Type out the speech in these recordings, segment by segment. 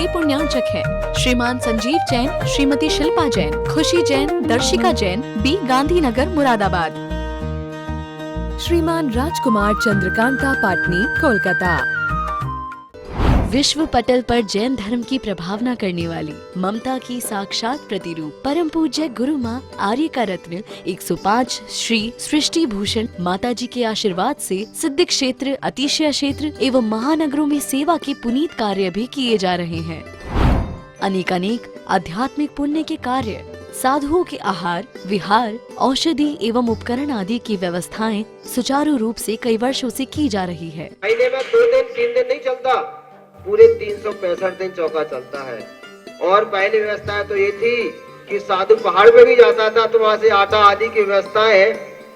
के पुण्यार्चक हैं। श्रीमान संजीव जैन, श्रीमती शिल्पा जैन, खुशी जैन, दर्शिका जैन, बी गांधीनगर, मुरादाबाद। श्रीमान राजकुमार चंद्रकांता पाटनी, कोलकाता। विश्व पटल पर जैन धर्म की प्रभावना करने वाली ममता की साक्षात प्रतिरूप परम पूज्य गुरु माँ आर्य का रत्न 105 श्री सृष्टि भूषण माता जी के आशीर्वाद से सिद्ध क्षेत्र, अतिशय क्षेत्र एवं महानगरों में सेवा के पुनीत कार्य भी किए जा रहे हैं। अनेकानेक आध्यात्मिक पुण्य के कार्य, साधुओं के आहार, विहार, औषधि एवं उपकरण आदि की व्यवस्थाएं सुचारू रूप से कई वर्षों से की जा रही है। महीने में 2 दिन 3 दिन नहीं चलता, पूरे 365 दिन चौका चलता है। और पहली व्यवस्था तो ये थी कि साधु पहाड़ पे भी जाता था तो वहाँ से आटा आदि की व्यवस्था है,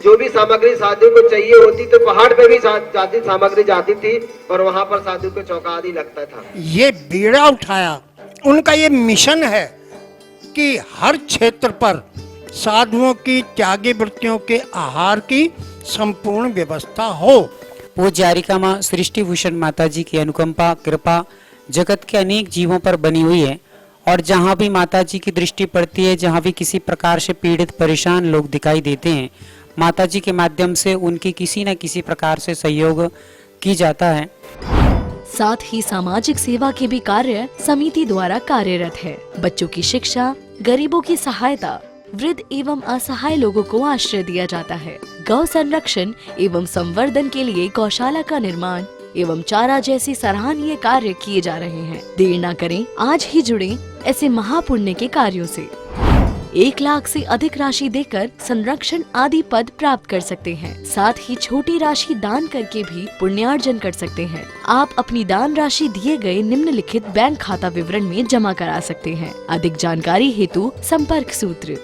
जो भी सामग्री साधु को चाहिए होती तो पहाड़ पे भी जाती सामग्री जाती थी और वहाँ पर साधु को चौका आदि लगता था। ये बीड़ा उठाया, उनका ये मिशन है कि हर क्षेत्र पर साधुओं की त्यागी वृत्तियों के आहार की संपूर्ण व्यवस्था हो। पूज्य आर्यिका माँ सृष्टि भूषण माता जी की अनुकंपा कृपा जगत के अनेक जीवों पर बनी हुई है और जहाँ भी माता जी की दृष्टि पड़ती है, जहाँ भी किसी प्रकार से पीड़ित परेशान लोग दिखाई देते हैं, माता जी के माध्यम से उनकी किसी न किसी प्रकार से सहयोग की जाता है। साथ ही सामाजिक सेवा के भी कार्य समिति द्वारा कार्यरत है। बच्चों की शिक्षा, गरीबों की सहायता, वृद्ध एवं असहाय लोगों को आश्रय दिया जाता है। गौ संरक्षण एवं संवर्धन के लिए गौशाला का निर्माण एवं चारा जैसी सराहनीय कार्य किए जा रहे हैं। देर न करें, आज ही जुड़ें ऐसे महापुण्य के कार्यों से। 1 लाख से अधिक राशि देकर संरक्षण आदि पद प्राप्त कर सकते हैं। साथ ही छोटी राशि दान करके भी पुण्यार्जन कर सकते हैं। आप अपनी दान राशि दिए गए निम्नलिखित बैंक खाता विवरण में जमा करा सकते हैं। अधिक जानकारी हेतु संपर्क सूत्र।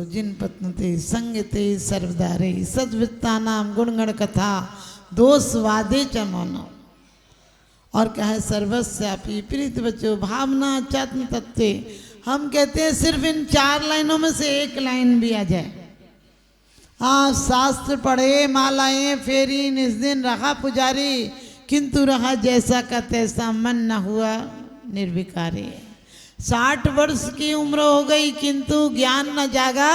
जिन पत्नते संगते सर्वदारे सद्वित्तानाम गुणगण कथा दोषवादे च मौनो। और क्या है, सर्वस्यापि प्रीत बचो भावना चत्न तत्वे। हम कहते हैं सिर्फ इन 4 लाइनों में से 1 लाइन भी आ जाए। हाँ, शास्त्र पढ़े, मालाएं फेरी, निस दिन रहा पुजारी, किंतु रहा जैसा का तैसा, मन न हुआ निर्विकारी। 60 वर्ष की उम्र हो गई किंतु ज्ञान न जागा,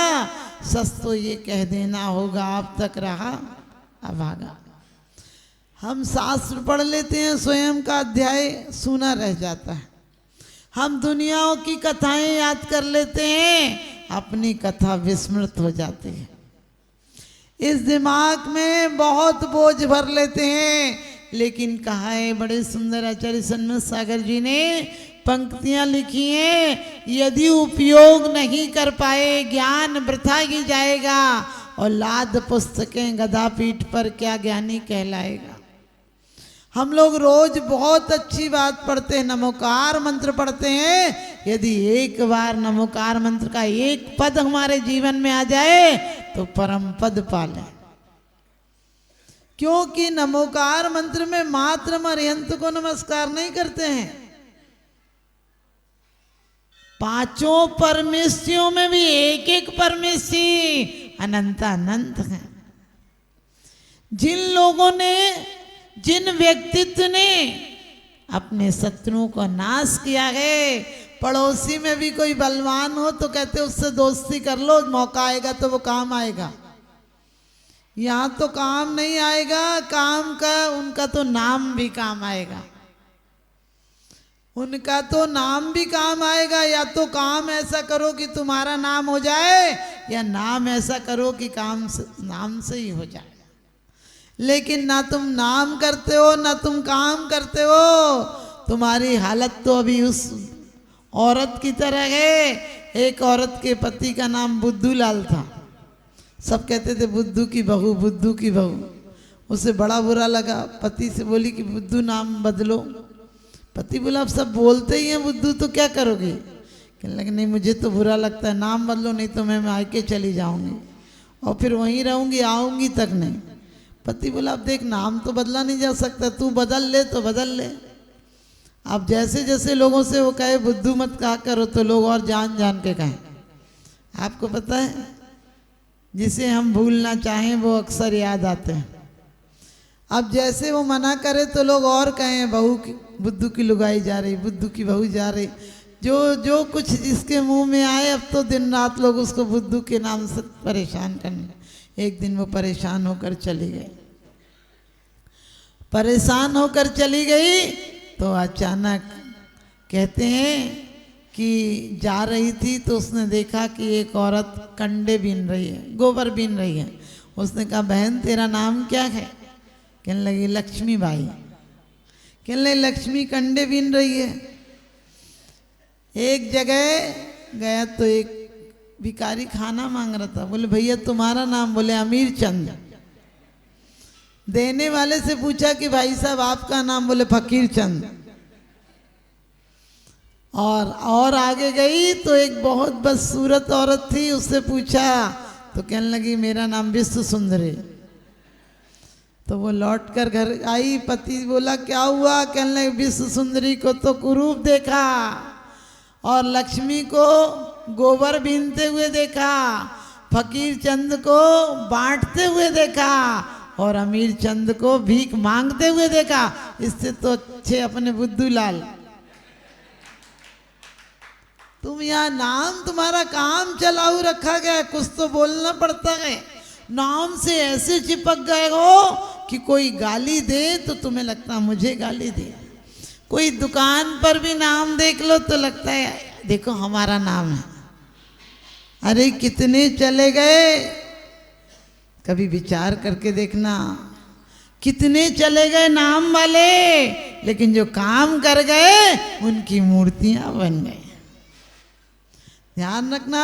सच तो ये कह देना होगा अब तक रहा अभागा। हम शास्त्र पढ़ लेते हैं, स्वयं का अध्याय सुना रह जाता है। हम दुनियाओं की कथाएं याद कर लेते हैं, अपनी कथा विस्मृत हो जाती है। इस दिमाग में बहुत बोझ भर लेते हैं, लेकिन कहा है बड़े सुंदर आचार्य सन्मत सागर जी ने पंक्तियां लिखी हैं, यदि उपयोग नहीं कर पाए ज्ञान वृथा ही जाएगा, और लाद पुस्तकें गदा पीठ पर क्या ज्ञानी कहलाएगा। हम लोग रोज बहुत अच्छी बात पढ़ते हैं, नमोकार मंत्र पढ़ते हैं। यदि एक बार नमोकार मंत्र का 1 पद हमारे जीवन में आ जाए तो परम पद पाले। क्योंकि नमोकार मंत्र में मात्र मर्यंत को नमस्कार नहीं करते हैं, 5 परमेष्ठियों में भी एक परमेष्ठि अनंत अनंत है। जिन लोगों ने, जिन व्यक्तित्व ने अपने शत्रुओं को नाश किया है, पड़ोसी में भी कोई बलवान हो तो कहते उससे दोस्ती कर लो, मौका आएगा तो वो काम आएगा। यहाँ तो काम नहीं आएगा, काम का उनका तो नाम भी काम आएगा। उनका तो नाम भी काम आएगा। या तो काम ऐसा करो कि तुम्हारा नाम हो जाए, या नाम ऐसा करो कि काम नाम से ही हो जाए। लेकिन ना तुम नाम करते हो ना तुम काम करते हो, तुम्हारी हालत तो अभी उस औरत की तरह है। एक औरत के पति का नाम बुद्धू लाल था। सब कहते थे बुद्धू की बहू, बुद्धू की बहू। उसे बड़ा बुरा लगा, पति से बोली कि बुद्धू नाम बदलो। पति बोला अब सब बोलते ही हैं बुद्धू, तो क्या करोगे? कहने लगे नहीं मुझे तो बुरा लगता है, नाम बदलो नहीं तो मैं मायके चली जाऊंगी और फिर वहीं रहूंगी, आऊंगी तक नहीं। पति बोला अब देख नाम तो बदला नहीं जा सकता, तू बदल ले तो बदल ले। अब जैसे जैसे लोगों से वो कहे बुद्धू मत कहा करो तो लोग और जान जान के कहें। आपको पता है जिसे हम भूलना चाहें वो अक्सर याद आते हैं। अब जैसे वो मना करे तो लोग और कहें बहू बुद्धू की लुगाई जा रही, बुद्धू की बहू जा रही, जो जो कुछ जिसके मुंह में आए, अब तो दिन रात लोग उसको बुद्धू के नाम से परेशान करने। एक दिन वो परेशान होकर चली गई। परेशान होकर चली गई तो अचानक कहते हैं कि जा रही थी तो उसने देखा कि एक औरत कंडे बीन रही है, गोबर बीन रही है। उसने कहा, बहन तेरा नाम क्या है? कहने लगी, लक्ष्मी बाई। कहने लगी, लक्ष्मी कंडे बीन रही है। एक जगह गया तो एक भिखारी खाना मांग रहा था। बोले, भैया तुम्हारा नाम? बोले, अमीर चंद। देने वाले से पूछा कि भाई साहब आपका नाम? बोले, फकीर चंद। और आगे गई तो एक बहुत बदसूरत औरत थी, उससे पूछा तो कहने लगी, मेरा नाम विश्व सुंदरी। तो वो लौट कर घर आई। पति बोला, क्या हुआ? कहने लगे, विश्व सुंदरी को तो कुरूप देखा और लक्ष्मी को गोबर बीनते हुए देखा, फकीर चंद को बांटते हुए देखा और अमीर चंद को भीख मांगते हुए देखा। इससे तो अच्छे अपने बुद्धू लाल। तुम यहाँ नाम तुम्हारा काम चलाऊ रखा गया, कुछ तो बोलना पड़ता है। नाम से ऐसे चिपक गए हो कि कोई गाली दे तो तुम्हें लगता मुझे गाली दे। कोई दुकान पर भी नाम देख लो तो लगता है देखो हमारा नाम है। अरे कितने चले गए, कभी विचार करके देखना, कितने चले गए नाम वाले, लेकिन जो काम कर गए उनकी मूर्तियां बन गई। ध्यान रखना,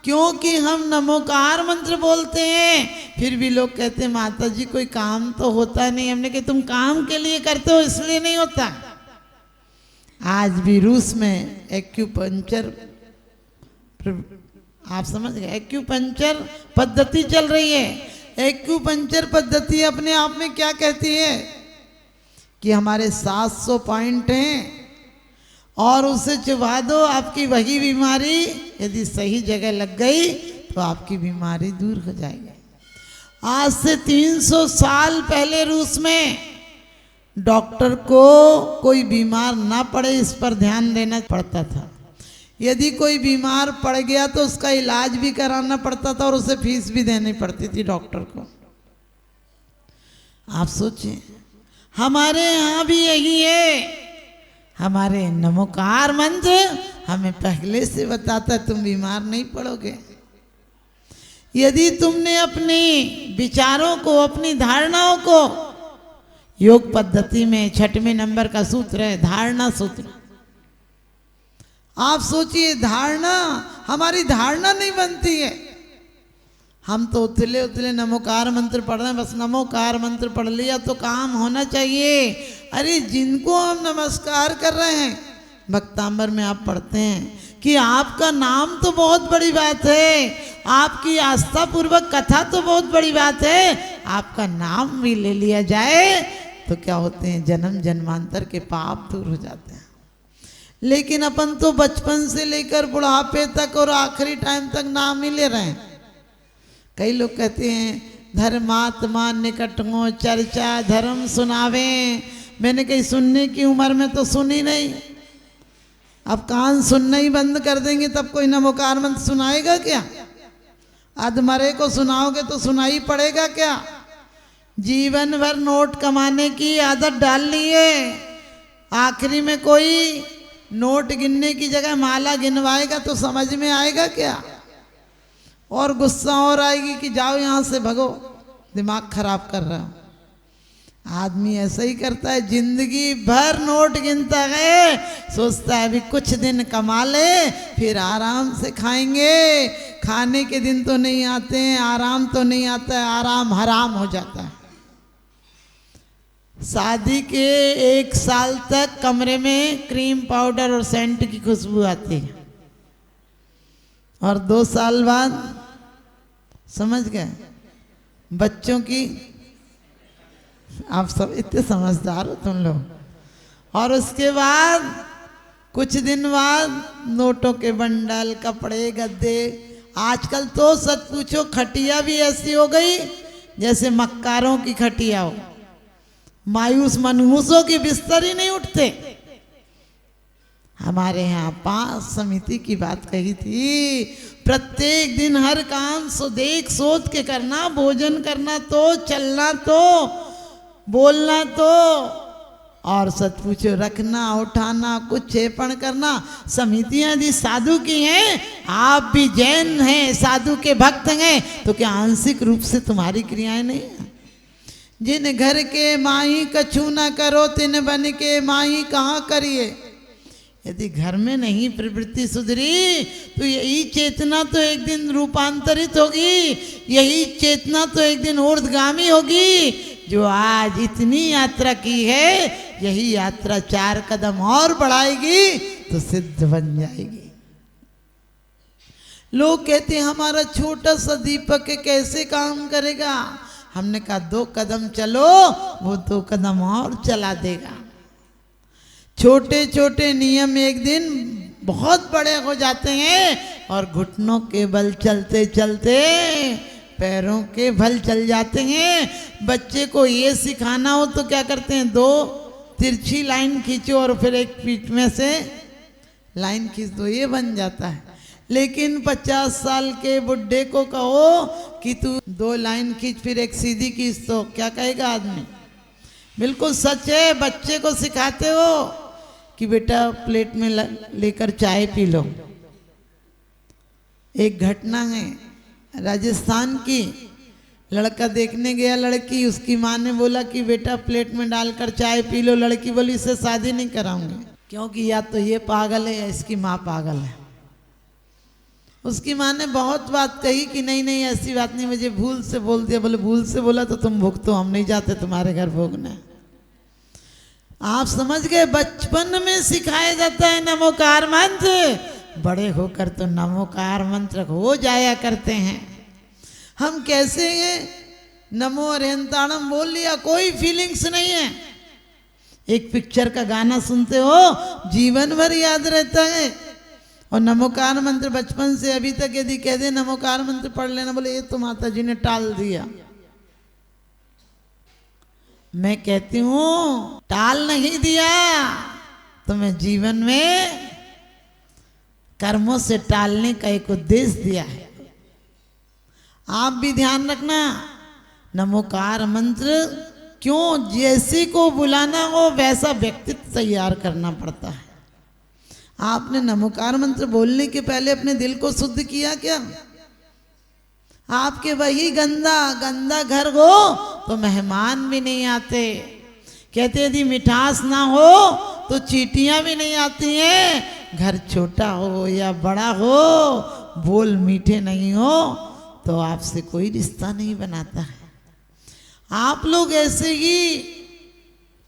क्योंकि हम नमोकार मंत्र बोलते हैं फिर भी लोग कहते हैं माता जी कोई काम तो होता नहीं। हमने कहा तुम काम के लिए करते हो इसलिए नहीं होता। आज भी रूस में एक्यूपंक्चर, आप समझ गए, एक्यूपंक्चर पद्धति चल रही है। एक्यूपंक्चर पद्धति अपने आप में क्या कहती है कि हमारे 700 पॉइंट हैं और उसे चुभा दो, आपकी वही बीमारी यदि सही जगह लग गई तो आपकी बीमारी दूर हो जाएगी। आज से 300 साल पहले रूस में डॉक्टर को कोई बीमार ना पड़े इस पर ध्यान देना पड़ता था। यदि कोई बीमार पड़ गया तो उसका इलाज भी कराना पड़ता था और उसे फीस भी देनी पड़ती थी डॉक्टर को। आप सोचें, हमारे यहाँ भी यही है। हमारे नमोकार मंत्र हमें पहले से बताता है तुम बीमार नहीं पड़ोगे। यदि तुमने अपने विचारों को, अपनी धारणाओं को, योग पद्धति में 6वें नंबर का सूत्र है धारणा सूत्र। आप सोचिए, धारणा, हमारी धारणा नहीं बनती है। हम तो उतले उतले नमोकार मंत्र पढ़ रहे हैं, बस नमोकार मंत्र पढ़ लिया तो काम होना चाहिए। अरे जिनको हम नमस्कार कर रहे हैं, भक्तांबर में आप पढ़ते हैं कि आपका नाम तो बहुत बड़ी बात है, आपकी आस्था पूर्वक कथा तो बहुत बड़ी बात है, आपका नाम भी ले लिया जाए तो क्या होते हैं, जन्म जन्मांतर के पाप दूर हो जाते हैं। लेकिन अपन तो बचपन से लेकर बुढ़ापे तक और आखिरी टाइम तक नाम ही ले रहे हैं। कई लोग कहते हैं धर्मात्मा निकट हो चर्चा धर्म सुनावे। मैंने कहीं सुनने की उम्र में तो सुनी नहीं। अब कान सुनना ही बंद कर देंगे तब कोई नमोकार मंत्र सुनाएगा क्या? अधमरे को सुनाओगे तो सुनाई पड़ेगा क्या? जीवन भर नोट कमाने की आदत डाल ली है, आखिरी में कोई नोट गिनने की जगह माला गिनवाएगा तो समझ में आएगा क्या? और गुस्सा और आएगी कि जाओ यहाँ से भगो, दिमाग खराब कर रहा हूँ। आदमी ऐसा ही करता है, जिंदगी भर नोट गिनता है, सोचता है अभी कुछ दिन कमा ले फिर आराम से खाएंगे। खाने के दिन तो नहीं आते हैं, आराम तो नहीं आता है, आराम हराम हो जाता है। शादी के 1 साल तक कमरे में क्रीम पाउडर और सेंट की खुशबू आती है और 2 साल बाद समझ गए बच्चों की। आप सब इतने समझदार हो तुम लोग। और उसके बाद कुछ दिन बाद नोटों के बंडल, कपड़े, गद्दे। आजकल तो सच पूछो खटिया भी ऐसी हो गई जैसे मक्कारों की खटिया हो। मायूस मनहूसों के बिस्तर ही नहीं उठते। हमारे यहाँ 5 समिति की बात कही थी, प्रत्येक दिन हर काम देख सोच के करना, भोजन करना तो, चलना तो, बोलना तो, और सच पूछो रखना, उठाना, कुछ क्षेपण करना। समितियां यदि साधु की हैं, आप भी जैन हैं, साधु के भक्त हैं, तो क्या आंशिक रूप से तुम्हारी क्रियाएं नहीं हैं? जिन घर के माही कछु न करो, तिन बन के माही कहाँ करिए। यदि घर में नहीं प्रवृत्ति सुधरी तो यही चेतना तो एक दिन रूपांतरित होगी, यही चेतना तो एक दिन ऊर्ध्वगामी होगी। जो आज इतनी यात्रा की है, यही यात्रा 4 कदम और बढ़ाएगी तो सिद्ध बन जाएगी। लोग कहते हैं हमारा छोटा सा दीपक कैसे काम करेगा। हमने कहा 2 कदम चलो, वो 2 कदम और चला देगा। छोटे छोटे नियम एक दिन बहुत बड़े हो जाते हैं और घुटनों के बल चलते चलते पैरों के बल चल जाते हैं। बच्चे को ये सिखाना हो तो क्या करते हैं, 2 तिरछी लाइन खींचो और फिर एक पीठ में से लाइन खींच दो, ये बन जाता है। लेकिन 50 साल के बुढ़े को कहो कि तू 2 लाइन खींच फिर एक सीधी खींच, तो क्या कहेगा आदमी? बिल्कुल सच है। बच्चे को सिखाते हो कि बेटा प्लेट में लेकर चाय पी लो। एक घटना है राजस्थान की, लड़का देखने गया लड़की, उसकी माँ ने बोला कि बेटा प्लेट में डालकर चाय पी लो। लड़की बोली इससे शादी नहीं कराऊंगी, क्योंकि या तो ये पागल है या इसकी माँ पागल है। उसकी माँ ने बहुत बात कही कि नहीं नहीं ऐसी बात नहीं, मुझे भूल से बोल दिया। बोले भूल से बोला तो तुम भुगतो, हम नहीं जाते तुम्हारे घर भोगने। आप समझ गए, बचपन में सिखाया जाता है नमोकार मंत्र, बड़े होकर तो नमोकार मंत्र हो जाया करते हैं। हम कैसे हैं, नमो अरिहंताणम बोल लिया, कोई फीलिंग्स नहीं है। एक पिक्चर का गाना सुनते हो, जीवन भर याद रहता है। और नमोकार मंत्र बचपन से अभी तक यदि कह दे नमोकार मंत्र पढ़ लेना, बोले ये तो माता जी ने टाल दिया। मैं कहती हूं टाल नहीं दिया, तुम्हें जीवन में कर्मों से टालने का एक उद्देश्य दिया है। आप भी ध्यान रखना, नमोकार मंत्र क्यों, जैसे को बुलाना हो वैसा व्यक्तित्व तैयार करना पड़ता है। आपने नमोकार मंत्र बोलने के पहले अपने दिल को शुद्ध किया क्या? आपके वही गंदा घर हो तो मेहमान भी नहीं आते। कहते यदि मिठास ना हो तो चींटियां भी नहीं आती हैं। घर छोटा हो या बड़ा हो, बोल मीठे नहीं हो तो आपसे कोई रिश्ता नहीं बनाता है। आप लोग ऐसे ही,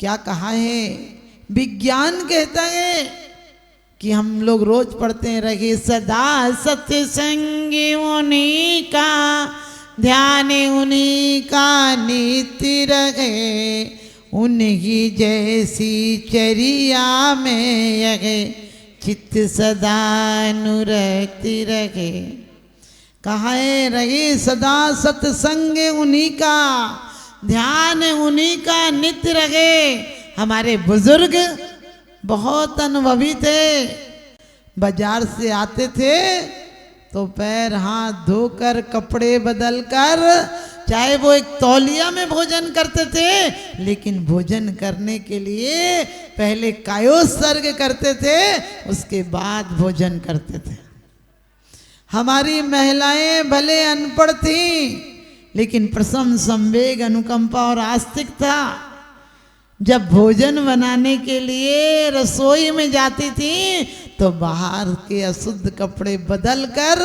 क्या कहा है, विज्ञान कहता है कि हम लोग रोज पढ़ते हैं, रहे सदा सत्संगी उन्हीं का, ध्यान उन्हीं का नित्य रहे, उन्हीं जैसी चरिया में यहे चित्त सदा अनुरक्ति रहे। कहा है रहे सदा सत्संग उन्हीं का, ध्यान उन्हीं का नित्य रहे। हमारे बुजुर्ग बहुत अनुभवी थे, बाजार से आते थे तो पैर हाथ धोकर कपड़े बदल कर, चाहे वो एक तौलिया में भोजन करते थे, लेकिन भोजन करने के लिए पहले कायोत्सर्ग करते थे, उसके बाद भोजन करते थे। हमारी महिलाएं भले अनपढ़ थीं, लेकिन प्रसन्न संवेग अनुकंपा और आस्तिक था। जब भोजन बनाने के लिए रसोई में जाती थी तो बाहर के अशुद्ध कपड़े बदल कर,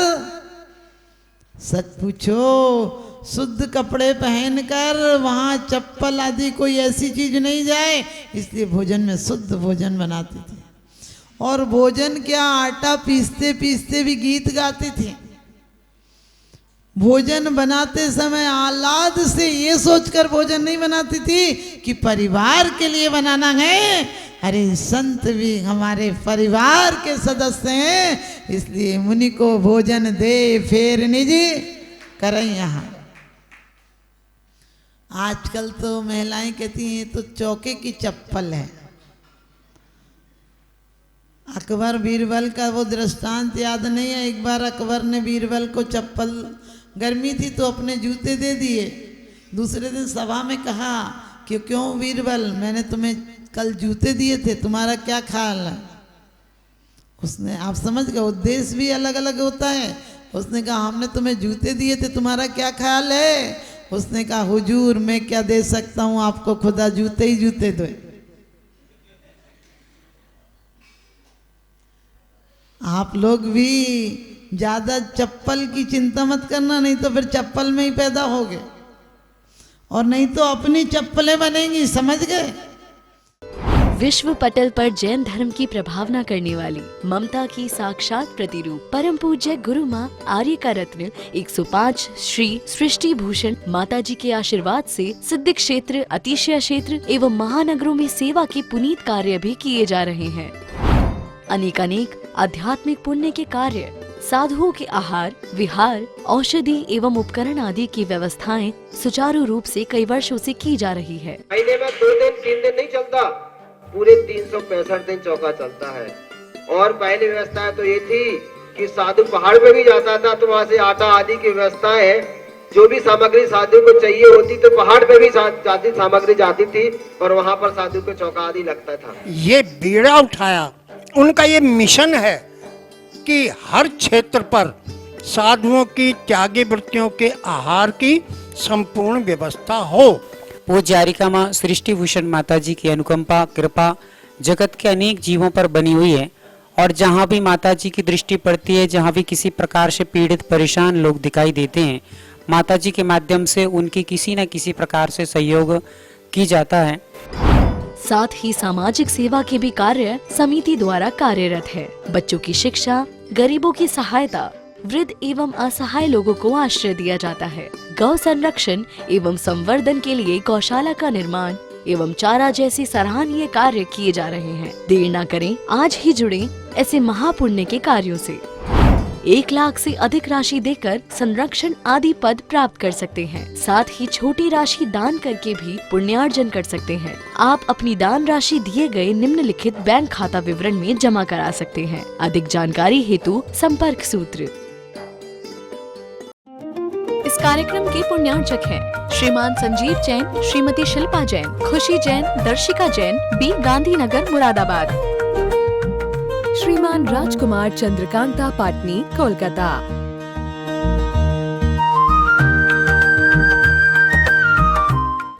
सच पूछो शुद्ध कपड़े पहनकर, वहां चप्पल आदि कोई ऐसी चीज नहीं जाए, इसलिए भोजन में शुद्ध भोजन बनाती थी। और भोजन क्या, आटा पीसते पीसते भी गीत गाती थी। भोजन बनाते समय आह्लाद से ये सोचकर भोजन नहीं बनाती थी कि परिवार के लिए बनाना है। अरे संत भी हमारे परिवार के सदस्य हैं, इसलिए मुनि को भोजन दे फेर निज करें यहाँ। आजकल तो महिलाएं कहती हैं तो चौके की चप्पल है। अकबर बीरबल का वो दृष्टांत याद नहीं है? एक बार अकबर ने बीरबल को चप्पल, गर्मी थी तो अपने जूते दे दिए। दूसरे दिन सभा में कहा कि क्यों बीरबल, मैंने तुम्हें कल जूते दिए थे, तुम्हारा क्या ख्याल है? उसने, आप समझ गए, उद्देश्य भी अलग अलग होता है। उसने कहा हमने तुम्हें जूते दिए थे, तुम्हारा क्या ख्याल है? उसने कहा हुजूर मैं क्या दे सकता हूँ आपको, खुदा जूते ही जूते दो। आप लोग भी ज्यादा चप्पल की चिंता मत करना, नहीं तो फिर चप्पल में ही पैदा होगे और नहीं तो अपनी चप्पलें बनेंगी, समझ गए? विश्व पटल पर जैन धर्म की प्रभावना करने वाली ममता की साक्षात प्रतिरूप परम पूज्य गुरु माँ आर्य का रत्न 105 श्री सृष्टि भूषण माता जी के आशीर्वाद से सिद्ध क्षेत्र, अतिशय क्षेत्र एवं महानगरों में सेवा के पुनीत कार्य भी किए जा रहे हैं। अनेकानेक आध्यात्मिक पुण्य के कार्य, साधुओं के आहार, विहार, औषधि एवं उपकरण आदि की व्यवस्थाएं सुचारू रूप से कई वर्षों से की जा रही है। महीने में 2 दिन 3 दिन नहीं चलता, पूरे 365 दिन चौका चलता है। और पहली व्यवस्था तो ये थी कि साधु पहाड़ पे भी जाता था तो वहाँ से आटा आदि की व्यवस्था है, जो भी सामग्री साधु को चाहिए होती तो पहाड़ पे भी जाती सामग्री जाती थी और वहाँ पर साधु को चौका आदि लगता था। ये बीड़ा उठाया, उनका ये मिशन है कि हर क्षेत्र पर साधुओं की त्यागी वृत्तियों के आहार की संपूर्ण व्यवस्था हो। पूज्य आरिका माँ सृष्टि भूषण माता जी की अनुकंपा कृपा जगत के अनेक जीवों पर बनी हुई है और जहाँ भी माता जी की दृष्टि पड़ती है, जहाँ भी किसी प्रकार से पीड़ित परेशान लोग दिखाई देते हैं, माता जी के माध्यम से उनकी किसी न किसी प्रकार से सहयोग की जाता है। साथ ही सामाजिक सेवा के भी कार्य समिति द्वारा कार्यरत है। बच्चों की शिक्षा, गरीबों की सहायता, वृद्ध एवं असहाय लोगों को आश्रय दिया जाता है। गौ संरक्षण एवं संवर्धन के लिए गौशाला का निर्माण एवं चारा जैसे सराहनीय कार्य किए जा रहे हैं। देर न करें, आज ही जुड़ें ऐसे महापुण्य के कार्यों से। 1 लाख से अधिक राशि देकर संरक्षण आदि पद प्राप्त कर सकते हैं। साथ ही छोटी राशि दान करके भी पुण्यार्जन कर सकते हैं। आप अपनी दान राशि दिए गए निम्नलिखित बैंक खाता विवरण में जमा करा सकते हैं। अधिक जानकारी हेतु संपर्क सूत्र। इस कार्यक्रम के पुण्यार्चक हैं श्रीमान संजीव जैन, श्रीमती शिल्पा जैन, खुशी जैन, दर्शिका जैन, बी गांधीनगर, मुरादाबाद। श्रीमान राजकुमार चंद्रकांता पाटनी, कोलकाता।